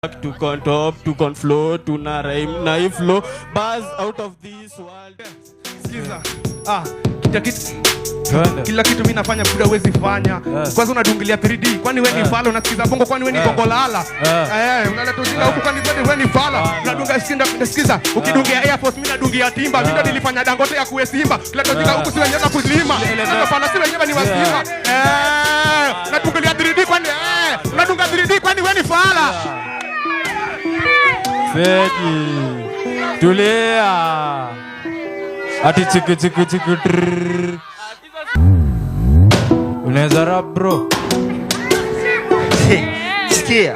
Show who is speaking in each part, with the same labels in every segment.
Speaker 1: to top, to flow, to na rhyme, na flow, buzz out of this world.
Speaker 2: Sikiza. Kila kitu mimi nafanya buda huwezi fanya. Kwanza unadungilia 3D. Kwani wewe ni fala unasikiza bongo kwani wewe ni bongo lala. Unaleta ujinga huko kwani wewe ni fala. Unadunga sikiza. Ukidungia Air Force mimi nadungia Timba. Mimi ndo nilifanya Dangote ya kuwe Simba. Unaleta ujinga huko si wenyewe kuzima. Ndio fala si wenyewe ni wasima. Unadungilia 3D kwani unadunga 3D kwani wewe ni fala.
Speaker 3: Feki tulia ati chiki unaweza rap bro.
Speaker 2: Sikia.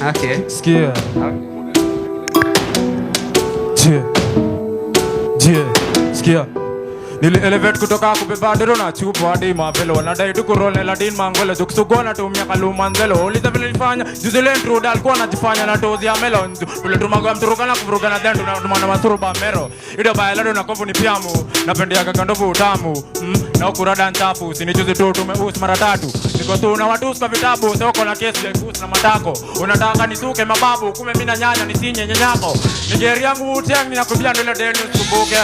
Speaker 2: Okay.
Speaker 3: Sikia. Sikia. Nili elevate kutoka kubeba dero na chupa hadi mapelo wanadai tu kurole ladin mangole zukusugona tumia kalumanzelo uliza vile nilifanya juzi ile intrude alikuwa anajifanya na tozi ya melon tule tumaga mturuka na kuvuruga na dendo na tumana masuruba mero ile bailado na kovu ni piamu napendea kakandovu utamu na ukurada nchafu usinijuzi tu tumeusi mara tatu niko tu na watu kwa vitabu soko na kesi ya kuhusu na matako unataka nisuke mababu kume mimi na nyanya nisinye nyanyako nigeri yangu uteng ninakubia ndele deni usikumbuke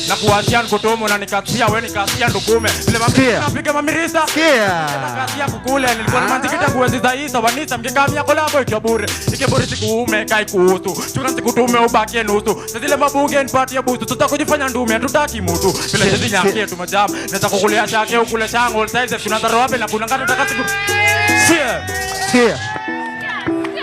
Speaker 3: na kuachia nkutumu na nikatia wewe nikatia ndukume ile mamia napiga mamirisa nikatia kukule nilikuwa na mantikita kuwezi zaisa wanisa mkikamia kolabo ikabure ikiburi sikuume kai kuhusu chuna sikutume ubaki nusu zile mabuge nipatie busu tutakujifanya ndume hatutaki mtu vile hizi nyake tumajam naweza kukulia chake ukule chango all size tunadhara wapi na kuna ngata takatifu
Speaker 2: sia